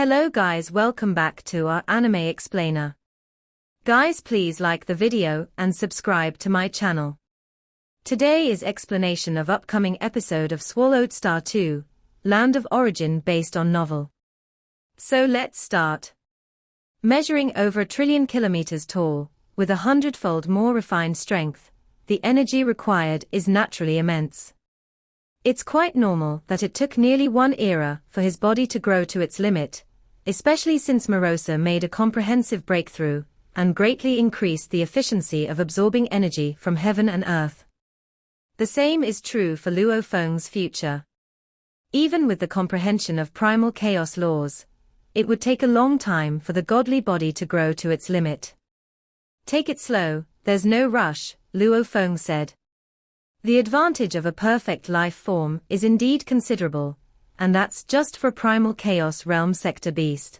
Hello guys, welcome back to our anime explainer. Guys, please like the video and subscribe to my channel. Today is explanation of upcoming episode of Swallowed Star 2, Land of Origin based on novel. So let's start. Measuring over 1 trillion kilometers tall, with 100-fold more refined strength, the energy required is naturally immense. It's quite normal that it took nearly one era for his body to grow to its limit, especially since Morosa made a comprehensive breakthrough and greatly increased the efficiency of absorbing energy from heaven and earth. The same is true for Luo Feng's future. Even with the comprehension of primal chaos laws, it would take a long time for the godly body to grow to its limit. Take it slow, there's no rush, Luo Feng said. The advantage of a perfect life form is indeed considerable, and that's just for primal chaos realm sector beast.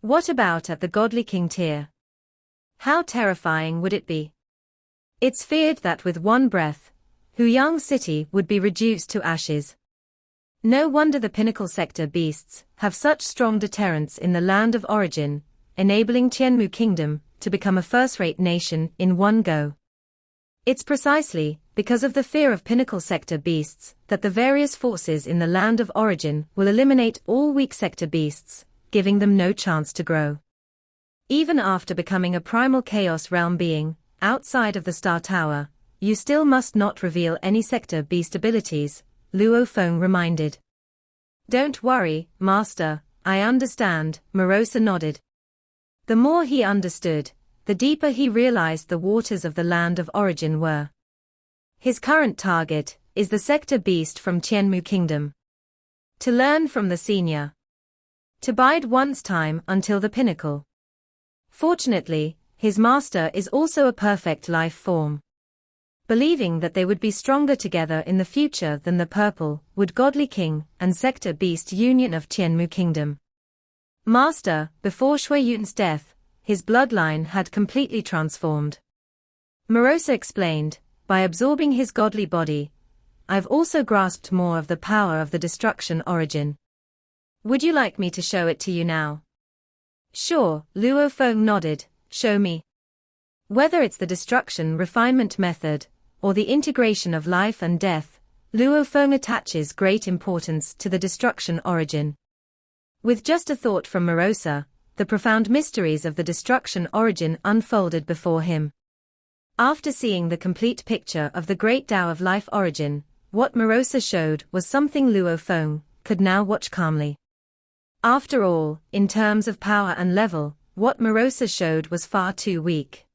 What about at the godly king tier? How terrifying would it be? It's feared that with one breath, Huyang City would be reduced to ashes. No wonder the pinnacle sector beasts have such strong deterrents in the land of origin, enabling Tianmu Kingdom to become a first-rate nation in one go. It's precisely because of the fear of pinnacle sector beasts that the various forces in the land of origin will eliminate all weak sector beasts, giving them no chance to grow. Even after becoming a primal chaos realm being, outside of the Star Tower, you still must not reveal any sector beast abilities, Luo Feng reminded. Don't worry, Master, I understand, Morosa nodded. The more he understood, the deeper he realized the waters of the land of origin were. His current target is the sector beast from Tianmu Kingdom. To learn from the senior. To bide one's time until the pinnacle. Fortunately, his master is also a perfect life form. Believing that they would be stronger together in the future than the purple, wood godly king and sector beast union of Tianmu Kingdom. Master, before Shui Yun's death, his bloodline had completely transformed. Morosa explained, by absorbing his godly body, I've also grasped more of the power of the destruction origin. Would you like me to show it to you now? Sure, Luo Feng nodded, show me. Whether it's the destruction refinement method, or the integration of life and death, Luo Feng attaches great importance to the destruction origin. With just a thought from Morosa, the profound mysteries of the destruction origin unfolded before him. After seeing the complete picture of the great Tao of life origin, what Morosa showed was something Luo Feng could now watch calmly. After all, in terms of power and level, what Morosa showed was far too weak.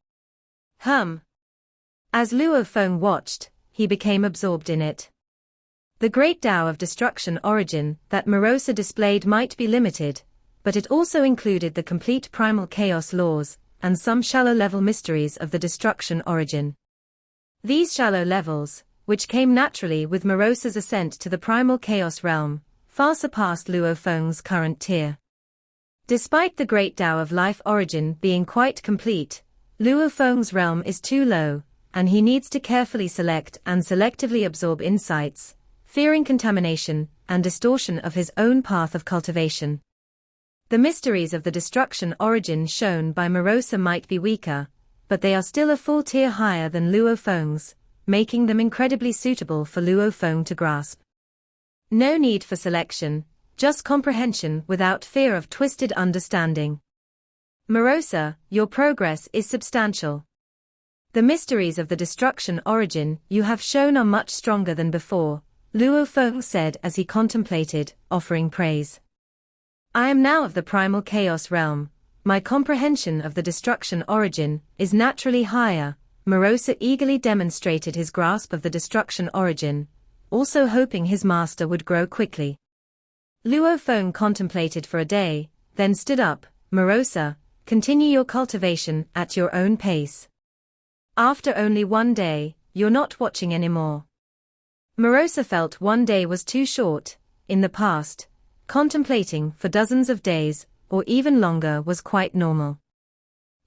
As Luo Feng watched, he became absorbed in it. The great Tao of destruction origin that Morosa displayed might be limited, but it also included the complete primal chaos laws, and some shallow-level mysteries of the destruction origin. These shallow levels, which came naturally with Morosa's ascent to the primal chaos realm, far surpassed Luo Feng's current tier. Despite the great Tao of life origin being quite complete, Luo Feng's realm is too low, and he needs to carefully select and selectively absorb insights, fearing contamination and distortion of his own path of cultivation. The mysteries of the destruction origin shown by Morosa might be weaker, but they are still a full tier higher than Luo Feng's, making them incredibly suitable for Luo Feng to grasp. No need for selection, just comprehension without fear of twisted understanding. Morosa, your progress is substantial. The mysteries of the destruction origin you have shown are much stronger than before, Luo Feng said as he contemplated, offering praise. I am now of the primal chaos realm, my comprehension of the destruction origin is naturally higher. Morosa eagerly demonstrated his grasp of the destruction origin, also hoping his master would grow quickly. Luo Feng contemplated for a day, then stood up, Morosa, continue your cultivation at your own pace. After only one day, you're not watching anymore. Morosa felt one day was too short. In the past, contemplating for dozens of days, or even longer was quite normal.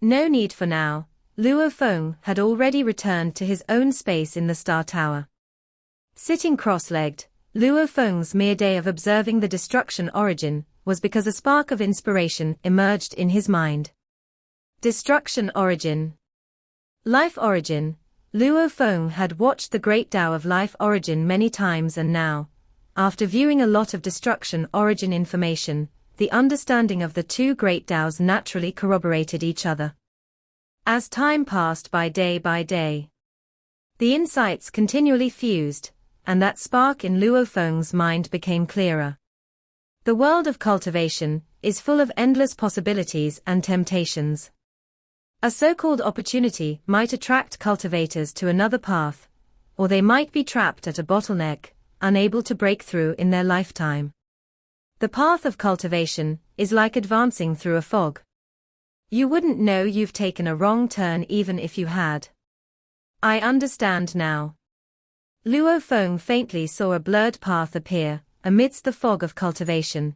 No need for now, Luo Feng had already returned to his own space in the Star Tower. Sitting cross-legged, Luo Feng's mere day of observing the destruction origin was because a spark of inspiration emerged in his mind. Destruction origin. Life origin. Luo Feng had watched the Great Tao of Life origin many times, and now, after viewing a lot of destruction origin information, the understanding of the two Great Taos naturally corroborated each other. As time passed by day, the insights continually fused, and that spark in Luo Feng's mind became clearer. The world of cultivation is full of endless possibilities and temptations. A so-called opportunity might attract cultivators to another path, or they might be trapped at a bottleneck, unable to break through in their lifetime. The path of cultivation is like advancing through a fog. You wouldn't know you've taken a wrong turn even if you had. I understand now. Luo Feng faintly saw a blurred path appear amidst the fog of cultivation.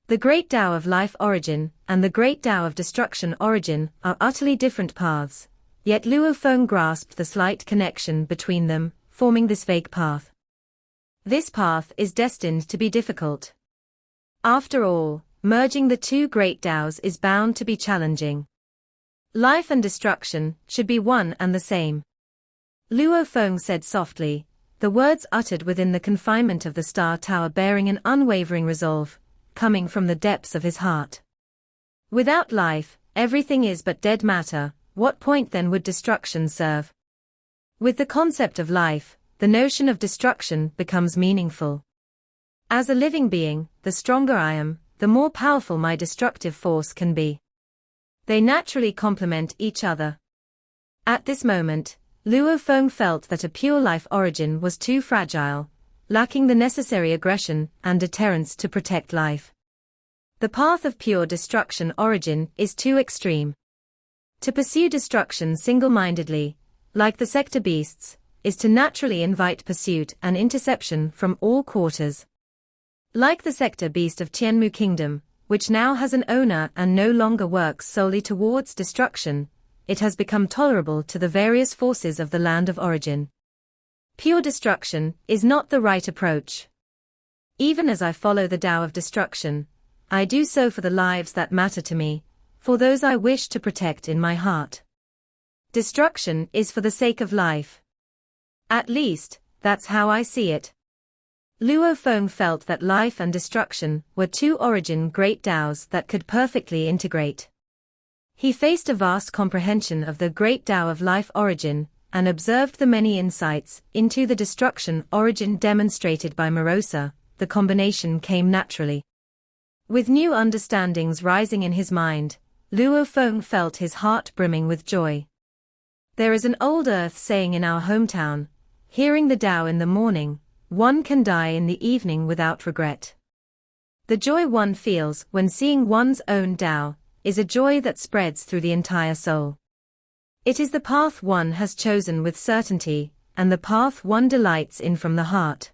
The Great Tao of Life origin and the Great Tao of Destruction origin are utterly different paths, yet Luo Feng grasped the slight connection between them, forming this vague path. This path is destined to be difficult. After all, merging the two Great Taos is bound to be challenging. Life and destruction should be one and the same. Luo Feng said softly, the words uttered within the confinement of the Star Tower bearing an unwavering resolve, coming from the depths of his heart. Without life, everything is but dead matter. What point then would destruction serve? With the concept of life, the notion of destruction becomes meaningful. As a living being, the stronger I am, the more powerful my destructive force can be. They naturally complement each other. At this moment, Luo Feng felt that a pure life origin was too fragile, lacking the necessary aggression and deterrence to protect life. The path of pure destruction origin is too extreme. To pursue destruction single-mindedly, like the sector beasts, is to naturally invite pursuit and interception from all quarters. Like the sector beast of Tianmu Kingdom, which now has an owner and no longer works solely towards destruction, it has become tolerable to the various forces of the land of origin. Pure destruction is not the right approach. Even as I follow the Tao of destruction, I do so for the lives that matter to me, for those I wish to protect in my heart. Destruction is for the sake of life. At least, that's how I see it. Luo Feng felt that life and destruction were two origin Great Taos that could perfectly integrate. He faced a vast comprehension of the Great Tao of Life origin, and observed the many insights into the destruction origin demonstrated by Morosa. The combination came naturally. With new understandings rising in his mind, Luo Feng felt his heart brimming with joy. There is an old earth saying in our hometown, hearing the Tao in the morning, one can die in the evening without regret. The joy one feels when seeing one's own Tao is a joy that spreads through the entire soul. It is the path one has chosen with certainty, and the path one delights in from the heart.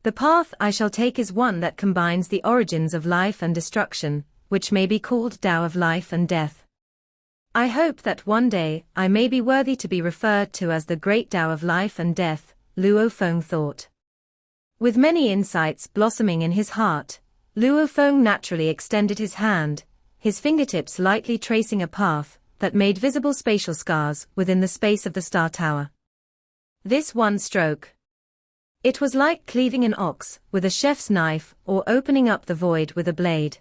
The path I shall take is one that combines the origins of life and destruction, which may be called Tao of life and death. I hope that one day I may be worthy to be referred to as the Great Tao of life and death, Luo Feng thought. With many insights blossoming in his heart, Luo Feng naturally extended his hand, his fingertips lightly tracing a path that made visible spatial scars within the space of the Star Tower. This one stroke. It was like cleaving an ox with a chef's knife or opening up the void with a blade.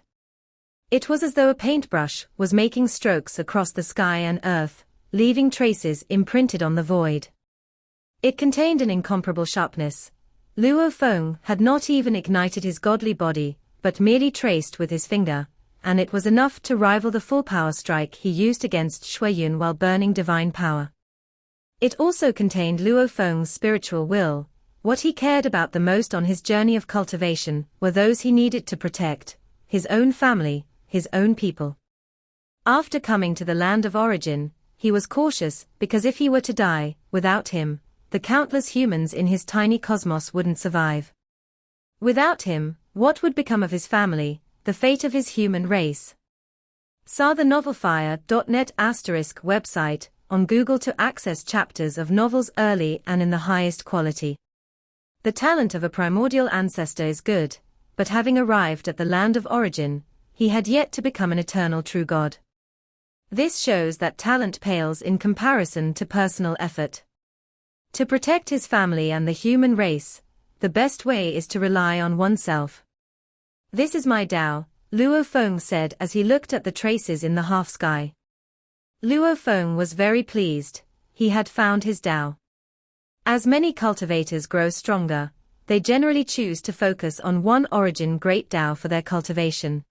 It was as though a paintbrush was making strokes across the sky and earth, leaving traces imprinted on the void. It contained an incomparable sharpness. Luo Feng had not even ignited his godly body, but merely traced with his finger, and it was enough to rival the full power strike he used against Shuiyun while burning divine power. It also contained Luo Feng's spiritual will. What he cared about the most on his journey of cultivation were those he needed to protect, his own family, his own people. After coming to the land of origin, he was cautious because if he were to die, without him, the countless humans in his tiny cosmos wouldn't survive. Without him, what would become of his family, the fate of his human race? Sa the novelfire.net * website, on Google to access chapters of novels early and in the highest quality. The talent of a primordial ancestor is good, but having arrived at the land of origin, he had yet to become an eternal true god. This shows that talent pales in comparison to personal effort. To protect his family and the human race, the best way is to rely on oneself. This is my Tao, Luo Feng said as he looked at the traces in the half-sky. Luo Feng was very pleased, he had found his Tao. As many cultivators grow stronger, they generally choose to focus on one origin great Tao for their cultivation.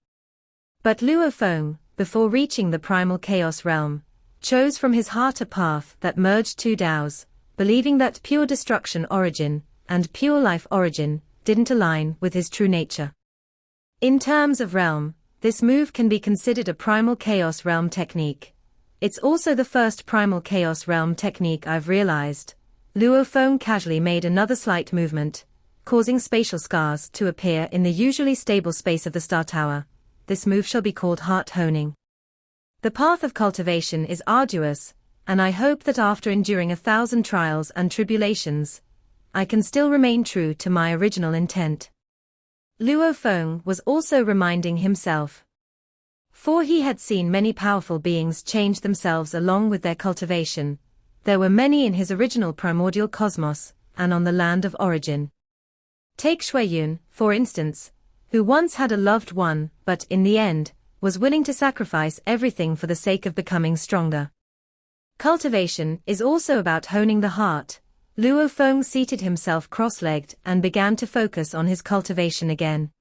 But Luo Feng, before reaching the primal chaos realm, chose from his heart a path that merged two Taos, believing that pure destruction origin and pure life origin didn't align with his true nature. In terms of realm, this move can be considered a primal chaos realm technique. It's also the first primal chaos realm technique I've realized. Luo Feng casually made another slight movement, causing spatial scars to appear in the usually stable space of the Star Tower. This move shall be called heart honing. The path of cultivation is arduous, and I hope that after enduring 1,000 trials and tribulations, I can still remain true to my original intent. Luo Feng was also reminding himself. For he had seen many powerful beings change themselves along with their cultivation. There were many in his original primordial cosmos, and on the land of origin. Take Shuiyun, for instance, who once had a loved one, but in the end, was willing to sacrifice everything for the sake of becoming stronger. Cultivation is also about honing the heart. Luo Feng seated himself cross-legged and began to focus on his cultivation again.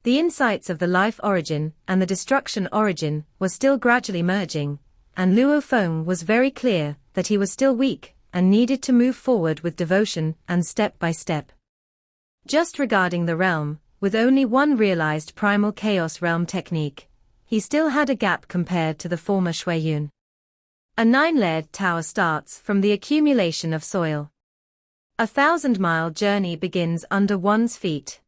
The insights of the life origin and the destruction origin were still gradually merging, and Luo Feng was very clear that he was still weak and needed to move forward with devotion and step by step. Just regarding the realm, with only one realized primal chaos realm technique, he still had a gap compared to the former Shuiyun. A 9-layered tower starts from the accumulation of soil. A 1,000-mile journey begins under one's feet.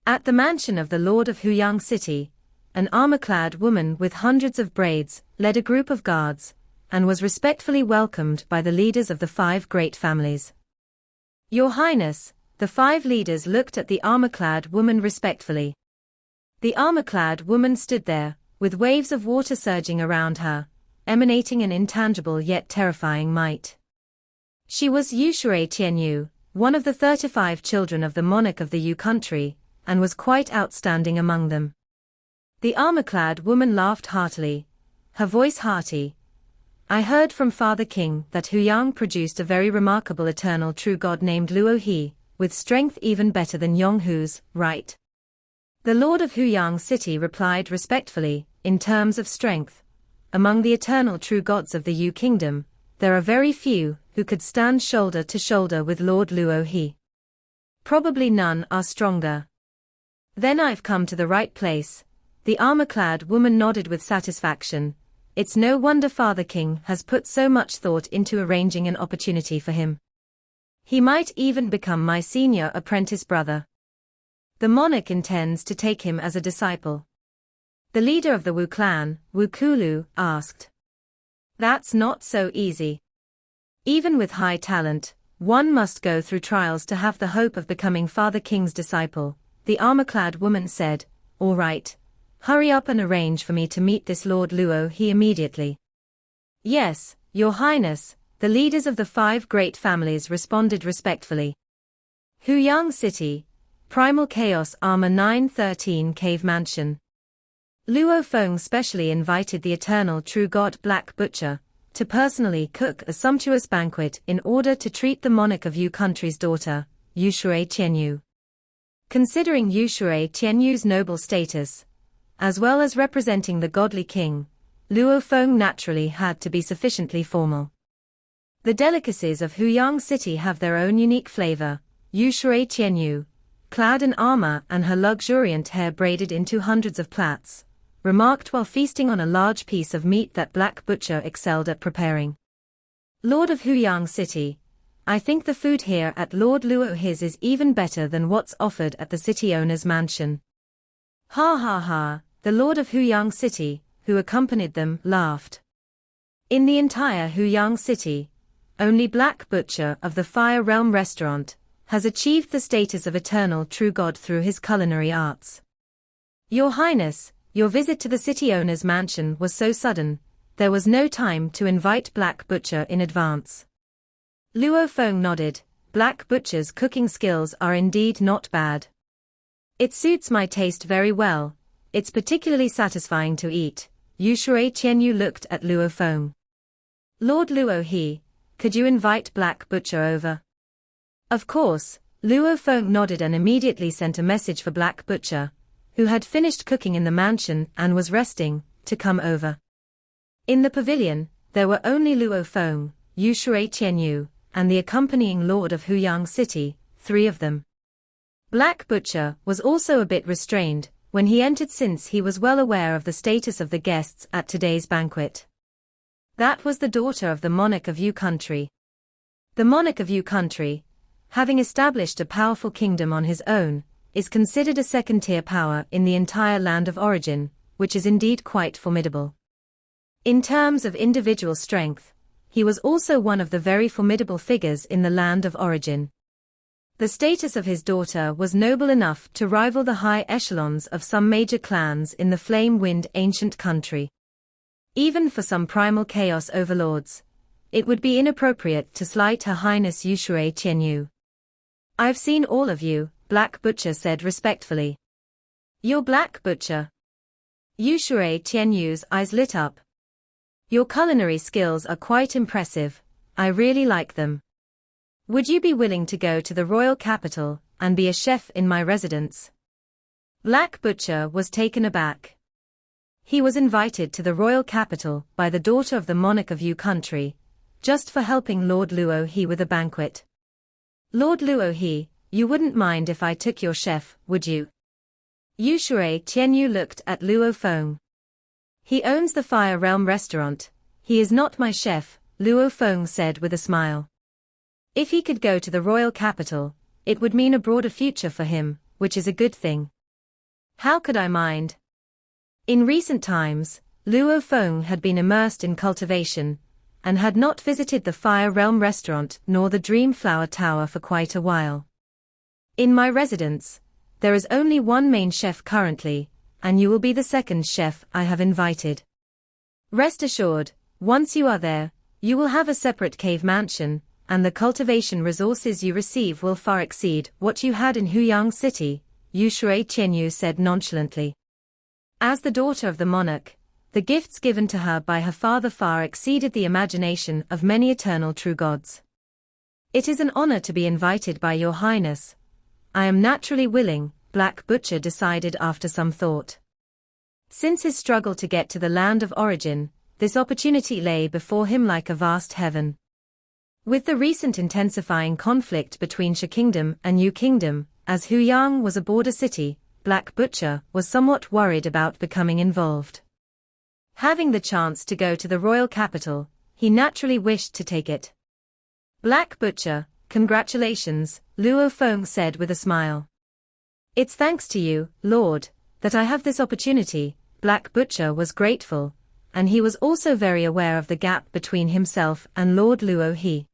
At the mansion of the Lord of Huyang City, an armor-clad woman with hundreds of braids led a group of guards, and was respectfully welcomed by the leaders of the 5 great families. Your Highness, the 5 leaders looked at the armor-clad woman respectfully. The armor-clad woman stood there, with waves of water surging around her, emanating an intangible yet terrifying might. She was Yushui Tianyu, one of the 35 children of the monarch of the Yu country, and was quite outstanding among them. The armor-clad woman laughed heartily, her voice hearty. I heard from Father King that Huyang produced a very remarkable eternal true god named Luo He, with strength even better than Yonghu's, right? The Lord of Huyang City replied respectfully, in terms of strength, among the eternal true gods of the Yu kingdom, there are very few who could stand shoulder to shoulder with Lord Luo He. Probably none are stronger. Then I've come to the right place. The armor-clad woman nodded with satisfaction. It's no wonder Father King has put so much thought into arranging an opportunity for him. He might even become my senior apprentice brother. The monarch intends to take him as a disciple. The leader of the Wu clan, Wu Kulu, asked. That's not so easy. Even with high talent, one must go through trials to have the hope of becoming Father King's disciple, the armor-clad woman said. All right. Hurry up and arrange for me to meet this Lord Luo He immediately. Yes, Your Highness, the leaders of the 5 great families responded respectfully. Huyang City, Primal Chaos Armor 913 Cave Mansion. Luo Feng specially invited the eternal true god Black Butcher to personally cook a sumptuous banquet in order to treat the monarch of Yu country's daughter, Yushui Tianyu. Considering Yushui Tianyu's noble status, as well as representing the godly king, Luo Feng naturally had to be sufficiently formal. The delicacies of Huyang City have their own unique flavor. Yushui Tianyu, clad in armor and her luxuriant hair braided into hundreds of plaits, remarked while feasting on a large piece of meat that Black Butcher excelled at preparing. Lord of Huyang City, I think the food here at Lord Luo His is even better than what's offered at the city owner's mansion. Ha ha ha, the Lord of Huyang City, who accompanied them, laughed. In the entire Huyang City, only Black Butcher of the Fire Realm restaurant has achieved the status of eternal true God through his culinary arts. Your Highness, your visit to the city owner's mansion was so sudden, there was no time to invite Black Butcher in advance. Luo Feng nodded. Black Butcher's cooking skills are indeed not bad. It suits my taste very well, it's particularly satisfying to eat. Yu Shui Qianyu looked at Luo Feng. Lord Luo He, could you invite Black Butcher over? Of course, Luo Feng nodded and immediately sent a message for Black Butcher, who had finished cooking in the mansion and was resting, to come over. In the pavilion, there were only Luo Feng, Yu Shui Qianyu, and the accompanying Lord of Huyang City, 3 of them. Black Butcher was also a bit restrained when he entered since he was well aware of the status of the guests at today's banquet. That was the daughter of the monarch of Yu country. The monarch of Yu country, having established a powerful kingdom on his own, is considered a second-tier power in the entire land of origin, which is indeed quite formidable. In terms of individual strength, he was also one of the very formidable figures in the land of origin. The status of his daughter was noble enough to rival the high echelons of some major clans in the flame-wind ancient country. Even for some primal chaos overlords, it would be inappropriate to slight Her Highness Yu Shui Qianyu. I've seen all of you, Black Butcher said respectfully. You're Black Butcher? Yu Shui Qianyu's eyes lit up. Your culinary skills are quite impressive, I really like them. Would you be willing to go to the royal capital and be a chef in my residence? Black Butcher was taken aback. He was invited to the royal capital by the daughter of the monarch of Yu country, just for helping Lord Luo He with a banquet. Lord Luo He, you wouldn't mind if I took your chef, would you? Yu Shui Qianyu looked at Luo Feng. He owns the Fire Realm restaurant, he is not my chef, Luo Feng said with a smile. If he could go to the royal capital, it would mean a broader future for him, which is a good thing. How could I mind? In recent times, Luo Feng had been immersed in cultivation, and had not visited the Fire Realm restaurant nor the Dream Flower Tower for quite a while. In my residence, there is only one main chef currently, and you will be the second chef I have invited. Rest assured, once you are there, you will have a separate cave mansion, and the cultivation resources you receive will far exceed what you had in Huyang City, Yu Shui Qianyu said nonchalantly. As the daughter of the monarch, the gifts given to her by her father far exceeded the imagination of many eternal true gods. It is an honor to be invited by your highness. I am naturally willing, Black Butcher decided after some thought. Since his struggle to get to the land of origin, this opportunity lay before him like a vast heaven. With the recent intensifying conflict between Shi Kingdom and Yu Kingdom, as Huyang was a border city, Black Butcher was somewhat worried about becoming involved. Having the chance to go to the royal capital, he naturally wished to take it. Black Butcher, congratulations, Luo Feng said with a smile. It's thanks to you, Lord, that I have this opportunity. Black Butcher was grateful, and he was also very aware of the gap between himself and Lord Luo He.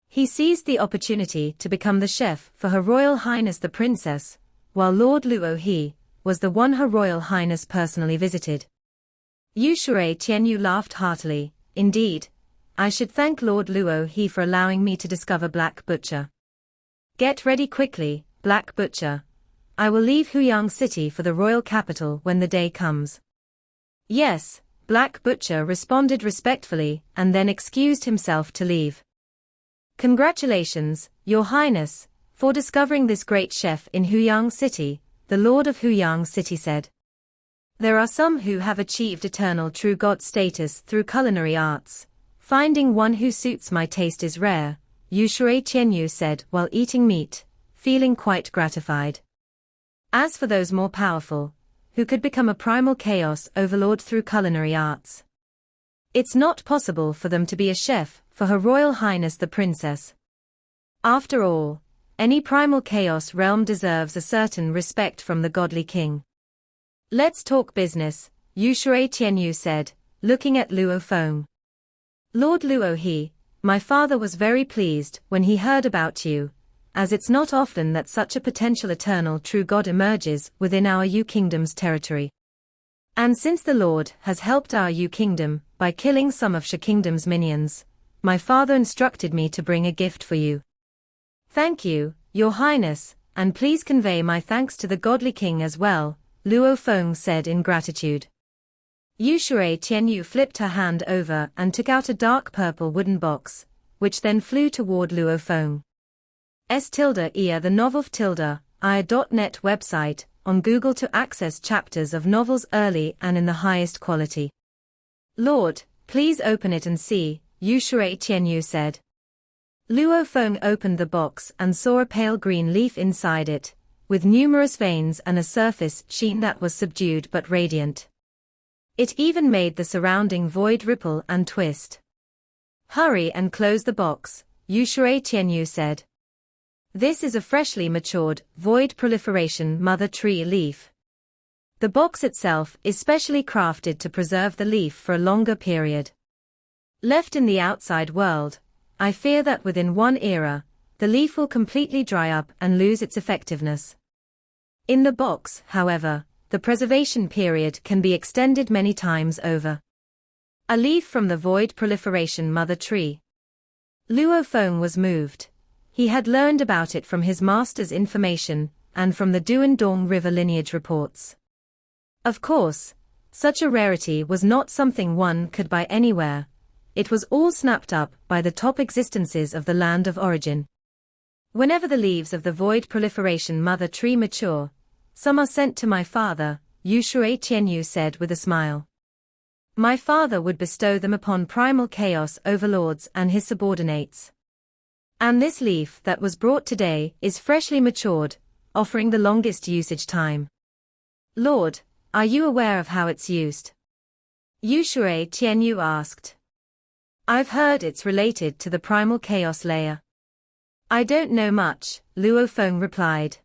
He seized the opportunity to become the chef for Her Royal Highness the Princess, while Lord Luo He was the one Her Royal Highness personally visited. Yu Shui Qianyu laughed heartily. Indeed, I should thank Lord Luo He for allowing me to discover Black Butcher. Get ready quickly, Black Butcher. I will leave Huyang City for the royal capital when the day comes. Yes, Black Butcher responded respectfully and then excused himself to leave. Congratulations, Your Highness, for discovering this great chef in Huyang City, the Lord of Huyang City said. There are some who have achieved eternal true god status through culinary arts. Finding one who suits my taste is rare, Yu Shui Qianyu said while eating meat, feeling quite gratified. As for those more powerful, who could become a primal chaos overlord through culinary arts, it's not possible for them to be a chef for Her Royal Highness the Princess. After all, any primal chaos realm deserves a certain respect from the godly king. Let's talk business, Yu Shui Qianyu said, looking at Luo Feng. Lord Luo He, my father was very pleased when he heard about you, as it's not often that such a potential eternal true God emerges within our U Kingdom's territory. And since the Lord has helped our U Kingdom by killing some of Sha Kingdom's minions, my father instructed me to bring a gift for you. Thank you, Your Highness, and please convey my thanks to the godly king as well, Luo Feng said in gratitude. Yu Shui Tianyu flipped her hand over and took out a dark purple wooden box, which then flew toward Luo Feng. The novel .net website, on Google to access chapters of novels early and in the highest quality. Lord, please open it and see, Yu Shui Tianyu said. Luo Feng opened the box and saw a pale green leaf inside it, with numerous veins and a surface sheen that was subdued but radiant. It even made the surrounding void ripple and twist. Hurry and close the box, Yu Shui Tianyu said. This is a freshly matured, void proliferation mother tree leaf. The box itself is specially crafted to preserve the leaf for a longer period. Left in the outside world, I fear that within one era, the leaf will completely dry up and lose its effectiveness. In the box, however, the preservation period can be extended many times over. A leaf from the void proliferation mother tree. Luo Feng was moved. He had learned about it from his master's information, and from the Duandong River lineage reports. Of course, such a rarity was not something one could buy anywhere. It was all snapped up by the top existences of the land of origin. Whenever the leaves of the void proliferation mother tree mature, some are sent to my father, Yu Shui Tianyu said with a smile. My father would bestow them upon primal chaos overlords and his subordinates. And this leaf that was brought today is freshly matured, offering the longest usage time. Lord, are you aware of how it's used? Yu Shui Tianyu asked. I've heard it's related to the primal chaos layer. I don't know much, Luo Feng replied.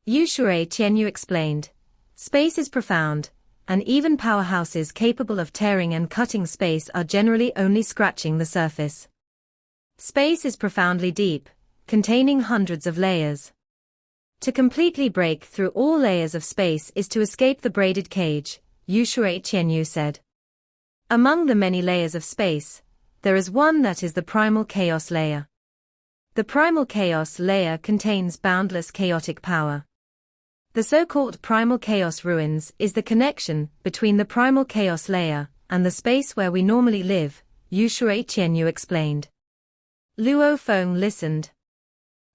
Yu Shui Tianyu explained. Space is profound, and even powerhouses capable of tearing and cutting space are generally only scratching the surface. Space is profoundly deep, containing hundreds of layers. To completely break through all layers of space is to escape the braided cage, Yu Shui Tianyu said. Among the many layers of space, there is one that is the primal chaos layer. The primal chaos layer contains boundless chaotic power. The so-called primal chaos ruins is the connection between the primal chaos layer and the space where we normally live, Yu Shui Tianyu explained. Luo Feng listened.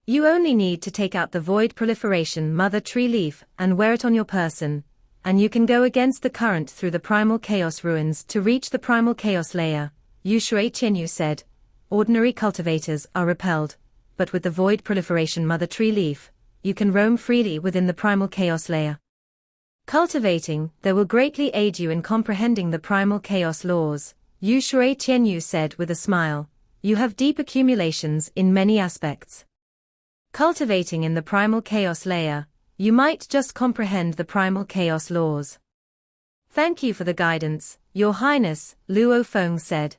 You only need to take out the void proliferation mother tree leaf and wear it on your person, and you can go against the current through the primal chaos ruins to reach the primal chaos layer, Yu Shui Tianyu said. Ordinary cultivators are repelled, but with the void proliferation mother tree leaf, you can roam freely within the primal chaos layer. Cultivating there will greatly aid you in comprehending the primal chaos laws, Yu Shui Tianyu said with a smile. You have deep accumulations in many aspects. Cultivating in the primal chaos layer, you might just comprehend the primal chaos laws. Thank you for the guidance, Your Highness, Luo Feng said.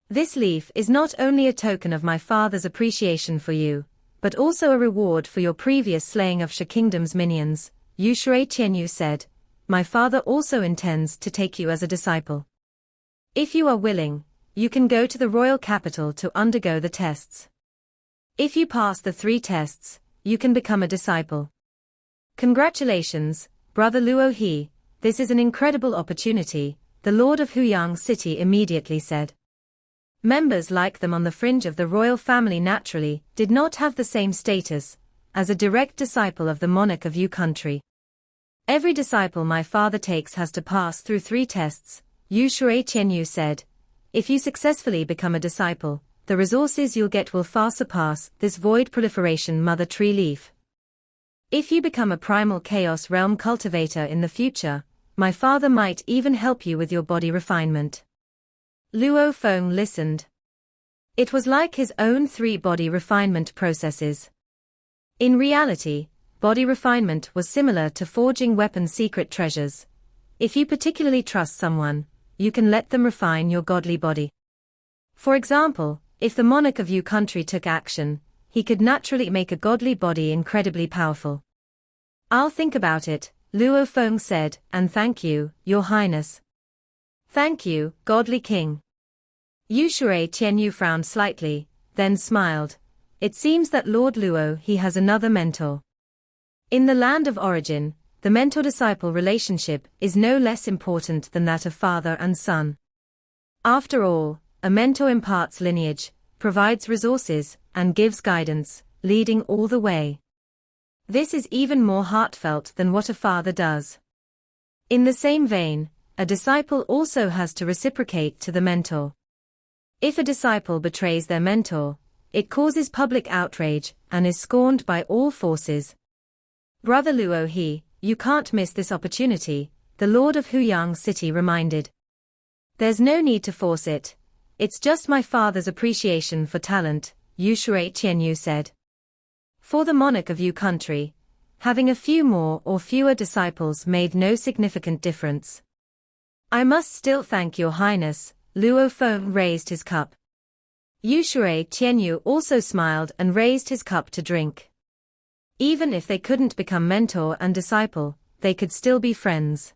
This leaf is not only a token of my father's appreciation for you, but also a reward for your previous slaying of Sha Kingdom's minions, Yu Shui Tianyu said. My father also intends to take you as a disciple. If you are willing, you can go to the royal capital to undergo the tests. If you pass the 3 tests, you can become a disciple. Congratulations, Brother Luo He, this is an incredible opportunity, the Lord of Huyang City immediately said. Members like them on the fringe of the royal family naturally did not have the same status as a direct disciple of the monarch of Yu country. Every disciple my father takes has to pass through 3 tests, Yu Shui Tianyu said. If you successfully become a disciple, the resources you'll get will far surpass this void proliferation mother tree leaf. If you become a primal chaos realm cultivator in the future, my father might even help you with your body refinement. Luo Feng listened. It was like his own 3 body refinement processes. In reality, body refinement was similar to forging weapon secret treasures. If you particularly trust someone, you can let them refine your godly body. For example, if the monarch of Yu country took action, he could naturally make a godly body incredibly powerful. I'll think about it, Luo Feng said, and thank you, Your Highness. Thank you, godly king. Yu Shui Qianyu frowned slightly, then smiled. It seems that Lord Luo he has another mentor. In the land of origin, the mentor-disciple relationship is no less important than that of father and son. After all, a mentor imparts lineage, provides resources, and gives guidance, leading all the way. This is even more heartfelt than what a father does. In the same vein, a disciple also has to reciprocate to the mentor. If a disciple betrays their mentor, it causes public outrage and is scorned by all forces. Brother Luo He, you can't miss this opportunity, the Lord of Huyang City reminded. There's no need to force it. It's just my father's appreciation for talent, Yu Shui Qianyu said. For the monarch of Yu country, having a few more or fewer disciples made no significant difference. I must still thank Your Highness, Luo Feng raised his cup. Yu Shui Qianyu also smiled and raised his cup to drink. Even if they couldn't become mentor and disciple, they could still be friends.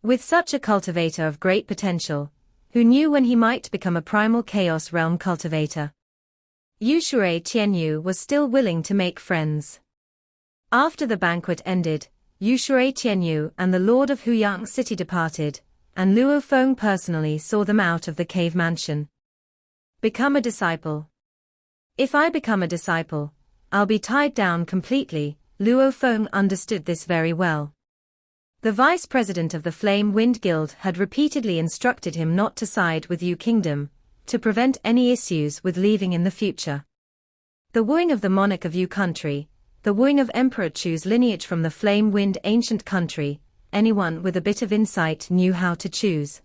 With such a cultivator of great potential, who knew when he might become a primal chaos realm cultivator? Yu Shui Qianyu was still willing to make friends. After the banquet ended, Yu Shui Qianyu and the Lord of Huyang City departed, and Luo Feng personally saw them out of the cave mansion. Become a disciple. If I become a disciple, I'll be tied down completely. Luo Feng understood this very well. The vice president of the Flame Wind Guild had repeatedly instructed him not to side with Yu Kingdom, to prevent any issues with leaving in the future. The wooing of the monarch of Yu country, the wooing of Emperor Chu's lineage from the Flame Wind ancient country, anyone with a bit of insight knew how to choose.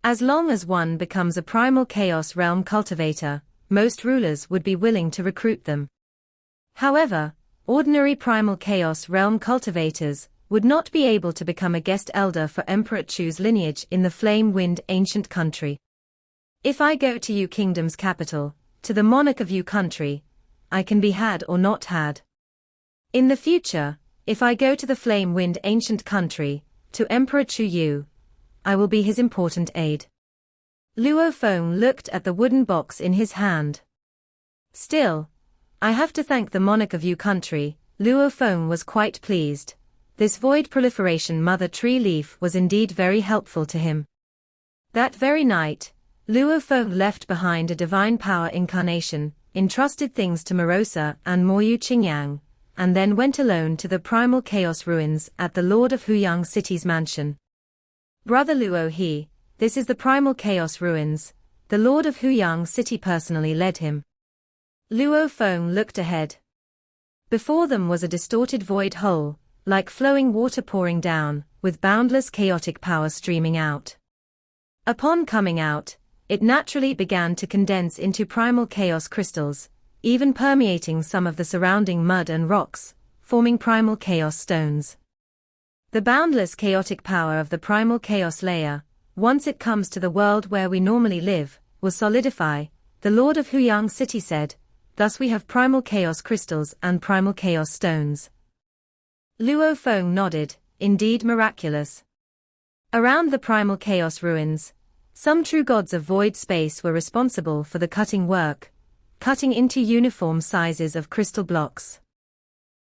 As long as one becomes a primal chaos realm cultivator, most rulers would be willing to recruit them. However, ordinary primal chaos realm cultivators would not be able to become a guest elder for Emperor Chu's lineage in the Flame Wind ancient country. If I go to Yu Kingdom's capital, to the monarch of Yu country, I can be had or not had. In the future, if I go to the Flame Wind ancient country, to Emperor Chu Yu, I will be his important aide. Luo Feng looked at the wooden box in his hand. Still, I have to thank the monarch of Yu country. Luo Feng was quite pleased. This void proliferation mother tree leaf was indeed very helpful to him. That very night, Luo Feng left behind a divine power incarnation, entrusted things to Morosa and Moyu Qingyang, and then went alone to the primal chaos ruins at the Lord of Huyang City's mansion. Brother Luo He, this is the primal chaos ruins. The Lord of Huyang City personally led him. Luo Feng looked ahead. Before them was a distorted void hole, like flowing water pouring down, with boundless chaotic power streaming out. Upon coming out, it naturally began to condense into primal chaos crystals, even permeating some of the surrounding mud and rocks, forming primal chaos stones. The boundless chaotic power of the primal chaos layer, once it comes to the world where we normally live, will solidify, the Lord of Huyang City said. Thus we have primal chaos crystals and primal chaos stones. Luo Feng nodded, indeed miraculous. Around the primal chaos ruins, some true gods of void space were responsible for the cutting work, cutting into uniform sizes of crystal blocks.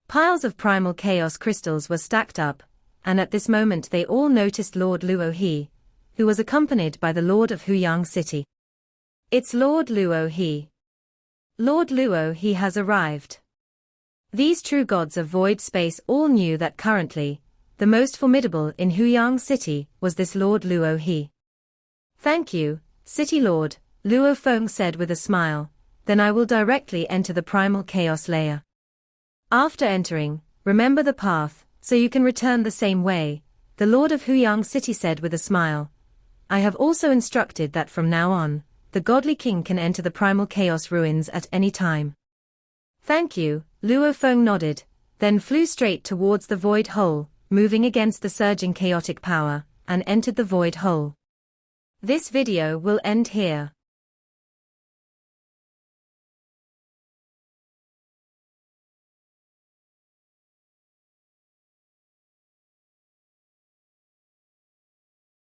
Piles of primal chaos crystals were stacked up, and at this moment they all noticed Lord Luo He, who was accompanied by the Lord of Huyang City. It's Lord Luo He. Lord Luo He has arrived. These true gods of void space all knew that currently, the most formidable in Huyang City was this Lord Luo He. Thank you, City Lord, Luo Feng said with a smile, then I will directly enter the primal chaos layer. After entering, remember the path, so you can return the same way, the Lord of Huyang City said with a smile. I have also instructed that from now on, the godly king can enter the primal chaos ruins at any time. Thank you, Luo Feng nodded, then flew straight towards the void hole, moving against the surging chaotic power, and entered the void hole. This video will end here.